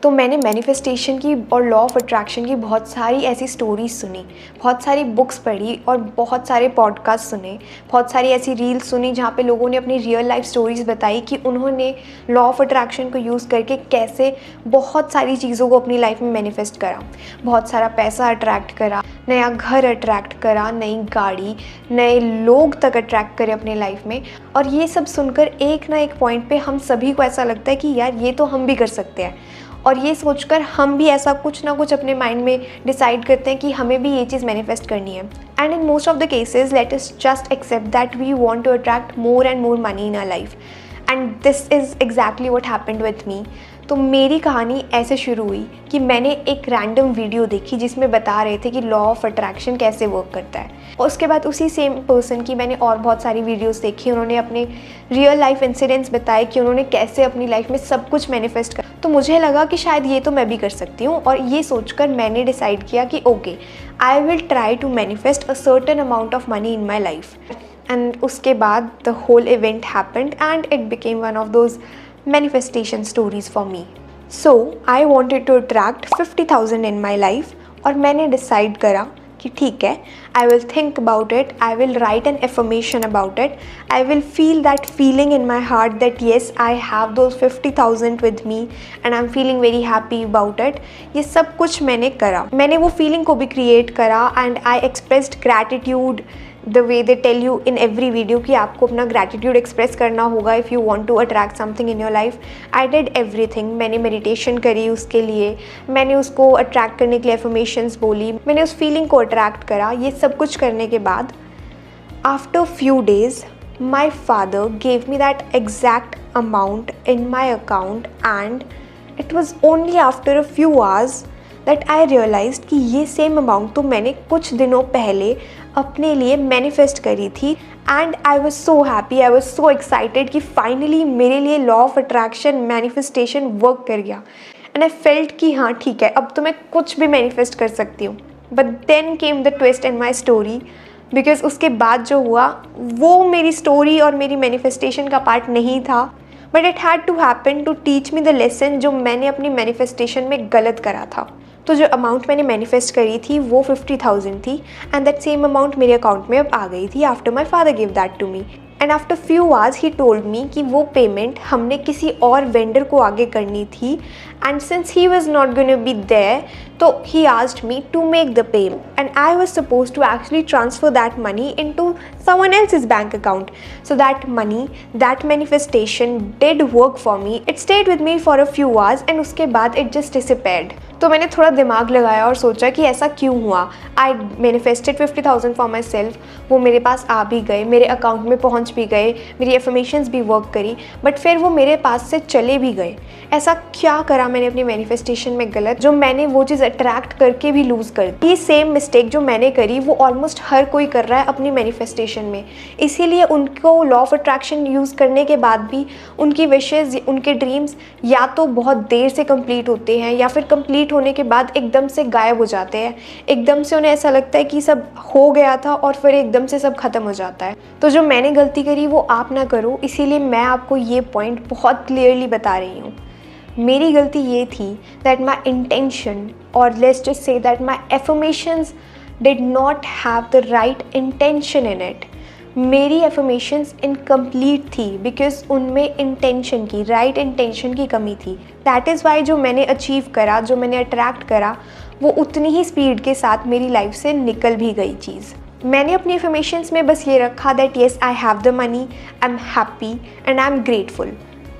तो मैंने मैनिफेस्टेशन की और लॉ ऑफ अट्रैक्शन की बहुत सारी ऐसी स्टोरीज सुनी, बहुत सारी बुक्स पढ़ी और बहुत सारे पॉडकास्ट सुने, बहुत सारी ऐसी रील्स सुनी जहाँ पे लोगों ने अपनी रियल लाइफ स्टोरीज़ बताई कि उन्होंने लॉ ऑफ अट्रैक्शन को यूज़ करके कैसे बहुत सारी चीज़ों को अपनी लाइफ में मैनिफेस्ट करा, बहुत सारा पैसा अट्रैक्ट करा, नया घर अट्रैक्ट करा, नई गाड़ी, नए लोग तक अट्रैक्ट करे अपने लाइफ में। और ये सब सुनकर एक ना एक पॉइंट पे हम सभी को ऐसा लगता है कि यार ये तो हम भी कर सकते हैं, और ये सोचकर हम भी ऐसा कुछ ना कुछ अपने माइंड में डिसाइड करते हैं कि हमें भी ये चीज़ मैनिफेस्ट करनी है। And in most of the cases let us just accept that we want to attract more and more money in our life, and this is exactly what happened with me. तो मेरी कहानी ऐसे शुरू हुई कि मैंने एक रैंडम वीडियो देखी जिसमें बता रहे थे कि लॉ ऑफ अट्रैक्शन कैसे वर्क करता है, और उसके बाद उसी सेम पर्सन की मैंने और बहुत सारी वीडियोस देखी। उन्होंने अपने रियल लाइफ इंसिडेंट्स बताए कि उन्होंने कैसे अपनी लाइफ में सब कुछ मैनिफेस्ट कर। तो मुझे लगा कि शायद ये तो मैं भी कर सकती हूँ, और ये सोचकर मैंने डिसाइड किया कि okay, I will try to manifest a certain amount of money in my life. And उसके बाद the whole event happened and it became one of those manifestation stories for me. So I wanted to attract 50,000 in my life, और मैंने decide करा कि ठीक है, I will think about it, I will write an affirmation about it, I will feel that feeling in my heart that yes, I have those 50,000 with me and I'm feeling very happy about it. ये सब कुछ मैंने करा, मैंने वो feeling को भी create करा, and I expressed gratitude the way they tell you in every video कि आपको अपना ग्रैटिट्यूड एक्सप्रेस करना होगा if you want to attract something in your life. I did everything. मैंने मेडिटेशन करी उसके लिए, मैंने उसको अट्रैक्ट करने के लिए एफर्मेशंस बोली, मैंने उस फीलिंग को अट्रैक्ट करा। ये सब कुछ करने के बाद after few days my father gave me that exact amount in my account, and it was only after a few hours that I realized कि ये सेम अमाउंट तो मैंने कुछ दिनों पहले अपने लिए मैनिफेस्ट करी थी। And I was so happy, I was so excited कि फाइनली मेरे लिए law of attraction manifestation work कर गया। एंड आई फेल्ट कि हाँ ठीक है, अब तो मैं कुछ भी मैनिफेस्ट कर सकती हूँ। But then came the twist in my story, because उसके बाद जो हुआ वो मेरी स्टोरी और मेरी मैनिफेस्टेशन का पार्ट नहीं था, but it had to happen to teach me the lesson जो मैंने अपनी मैनिफेस्टेशन में गलत करा था। तो जो अमाउंट मैंने मैनिफेस्ट करी थी वो 50,000 थी, एंड दैट सेम अमाउंट मेरे अकाउंट में अब आ गई थी after my father give that to me. And after few hours he told me कि वो पेमेंट हमने किसी और वेंडर को आगे करनी थी, and since he was not going to be there, तो he asked me to make the payment, and I was suppose to actually transfer that money into someone else's bank account. So that money, that manifestation did work for me. It stayed with me for a few hours and उसके बाद it just disappeared. तो मैंने थोड़ा दिमाग लगाया और सोचा कि ऐसा क्यों हुआ। I manifested 50,000 for myself, वो मेरे पास आ भी गए, मेरे अकाउंट में पहुंच भी गए, मेरी एफर्मेशंस भी वर्क करी, बट फिर वो मेरे पास से चले भी गए। ऐसा क्या करा मैंने अपनी मैनिफेस्टेशन में गलत जो मैंने वो चीज़ अट्रैक्ट करके भी लूज़ कर दी। ये सेम मिस्टेक जो मैंने करी वो ऑलमोस्ट हर कोई कर रहा है अपनी मैनिफेस्टेशन में, इसीलिए उनको लॉ ऑफ अट्रैक्शन यूज़ करने के बाद भी उनकी विशेज़, उनके ड्रीम्स या तो बहुत देर से कंप्लीट होते हैं या फिर कंप्लीट होने के बाद एकदम से गायब हो जाते हैं। एकदम से उन्हें ऐसा लगता है कि सब हो गया था और फिर एकदम से सब खत्म हो जाता है। तो जो मैंने गलती करी वो आप ना करो, इसीलिए मैं आपको ये पॉइंट बहुत क्लियरली बता रही हूँ। मेरी गलती ये थी दैट माई इंटेंशन, और let's just say that my affirmations did not have the right intention in it. मेरी affirmations incomplete थी because उनमें intention की, right intention की कमी थी। That is why जो मैंने achieve करा, जो मैंने attract करा, वो उतनी ही speed के साथ मेरी life से निकल भी गई चीज़। मैंने अपनी affirmations में बस ये रखा that yes, I have the money, I'm happy and I'm grateful.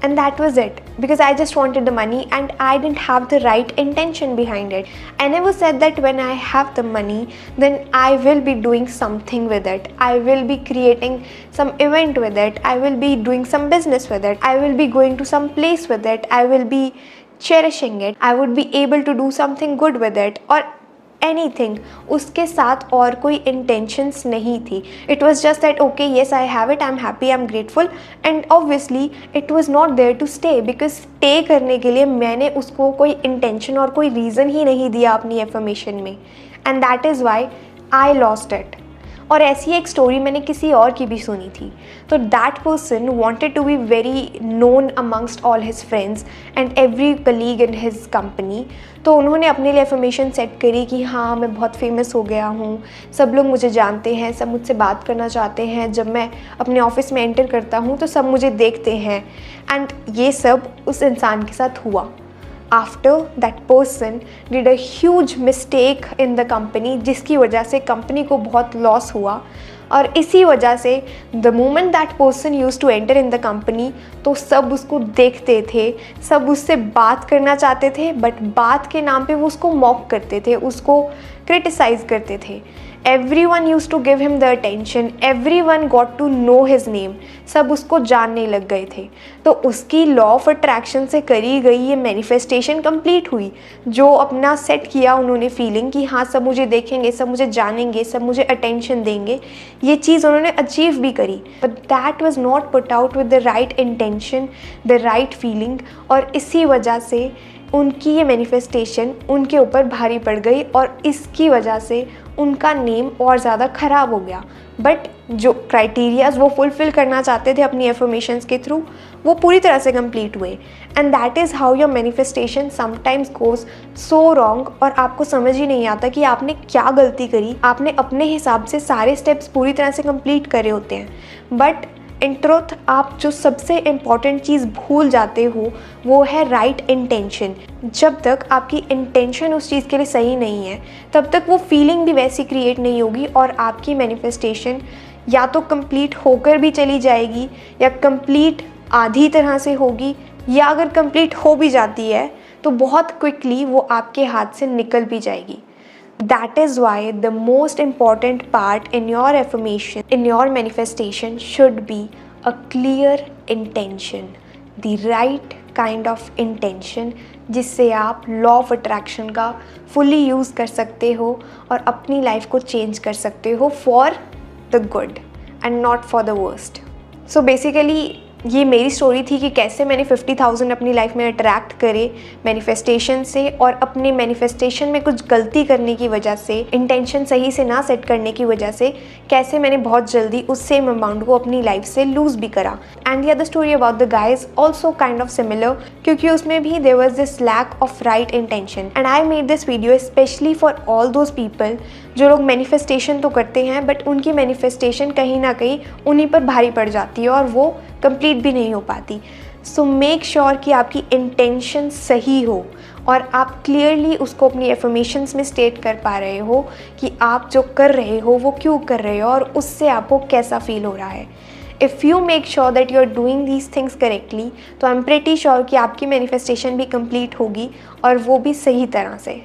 And that was it, because I just wanted the money and I didn't have the right intention behind it. I never said that when I have the money, then I will be doing something with it. I will be creating some event with it. I will be doing some business with it. I will be going to some place with it. I will be cherishing it. I would be able to do something good with it. और anything, उसके साथ और कोई intentions नहीं थी। It was just that okay yes I have it, I am happy, I am grateful, and obviously it was not there to stay, because stay करने के लिए मैंने उसको कोई इंटेंशन और कोई रीज़न ही नहीं दिया अपनी एफर्मेशन में, and that is why I lost it. और ऐसी एक स्टोरी मैंने किसी और की भी सुनी थी। तो that person wanted to be very known amongst all his friends and every colleague in his company. तो उन्होंने अपने लिए अफर्मेशन सेट करी कि हाँ मैं बहुत फेमस हो गया हूँ, सब लोग मुझे जानते हैं, सब मुझसे बात करना चाहते हैं, जब मैं अपने ऑफिस में एंटर करता हूँ तो सब मुझे देखते हैं। एंड ये सब उस इंसान के साथ हुआ। After that person did a huge mistake in the company, जिसकी वजह से कंपनी को बहुत लॉस हुआ। और इसी वजह से the moment that person use to enter in the company, तो सब उसको देखते थे, सब उससे बात करना चाहते थे, बट बात के नाम पे वो उसको मॉक करते थे, उसको क्रिटिसाइज़ करते थे। Everyone used to give him the attention, everyone got to know his name, सब उसको जानने लग गए थे। तो उसकी लॉ ऑफ अट्रैक्शन से करी गई ये मैनिफेस्टेशन कंप्लीट हुई, जो अपना सेट किया उन्होंने फीलिंग कि हाँ सब मुझे देखेंगे, सब मुझे जानेंगे, सब मुझे अटेंशन देंगे, ये चीज़ उन्होंने अचीव भी करी। But that was not put out with the right intention, the right feeling, और इसी वजह से उनकी ये मैनिफेस्टेशन उनके ऊपर भारी पड़ गई और इसकी वजह से उनका नेम और ज़्यादा ख़राब हो गया। बट जो क्राइटेरियाज़ वो फुलफ़िल करना चाहते थे अपनी एफर्मेशंस के थ्रू, वो पूरी तरह से कंप्लीट हुए। And that is how your manifestation sometimes goes so wrong, और आपको समझ ही नहीं आता कि आपने क्या गलती करी। आपने अपने हिसाब से सारे स्टेप्स पूरी तरह से कंप्लीट करे होते हैं, बट इन ट्रुथ आप जो सबसे इम्पॉर्टेंट चीज़ भूल जाते हो वो है राइट इंटेंशन। जब तक आपकी इंटेंशन उस चीज़ के लिए सही नहीं है, तब तक वो फीलिंग भी वैसी क्रिएट नहीं होगी, और आपकी मैनिफेस्टेशन या तो कंप्लीट होकर भी चली जाएगी, या कंप्लीट आधी तरह से होगी, या अगर कंप्लीट हो भी जाती है तो बहुत क्विकली वो आपके हाथ से निकल भी जाएगी। That is why the most important part in your affirmation, in your manifestation should be a clear intention, the right kind of intention, जिससे आप लॉ ऑफ अट्रैक्शन का फुली यूज़ कर सकते हो और अपनी लाइफ को चेंज कर सकते हो for the good and not for the worst. So basically ये मेरी स्टोरी थी कि कैसे मैंने 50,000 अपनी लाइफ में अट्रैक्ट करे मैनिफेस्टेशन से, और अपने मैनिफेस्टेशन में कुछ गलती करने की वजह से, इंटेंशन सही से ना सेट करने की वजह से, कैसे मैंने बहुत जल्दी उस सेम अमाउंट को अपनी लाइफ से लूज़ भी करा। And the other story about the guy is also kind of similar, क्योंकि उसमें भी there was this lack of right intention. And I made this video specially for all those people जो लोग manifestation तो करते हैं, बट उनकी manifestation कहीं ना कहीं उन्हीं पर भारी पड़ जाती है और वो कंप्लीट भी नहीं हो पाती। सो मेक श्योर कि आपकी इंटेंशन सही हो और आप क्लियरली उसको अपनी एफर्मेशंस में स्टेट कर पा रहे हो कि आप जो कर रहे हो वो क्यों कर रहे हो और उससे आपको कैसा फील हो रहा है। If you make sure that you are doing these things correctly, तो आई एम प्रेटी श्योर कि आपकी मैनिफेस्टेशन भी कंप्लीट होगी और वो भी सही तरह से।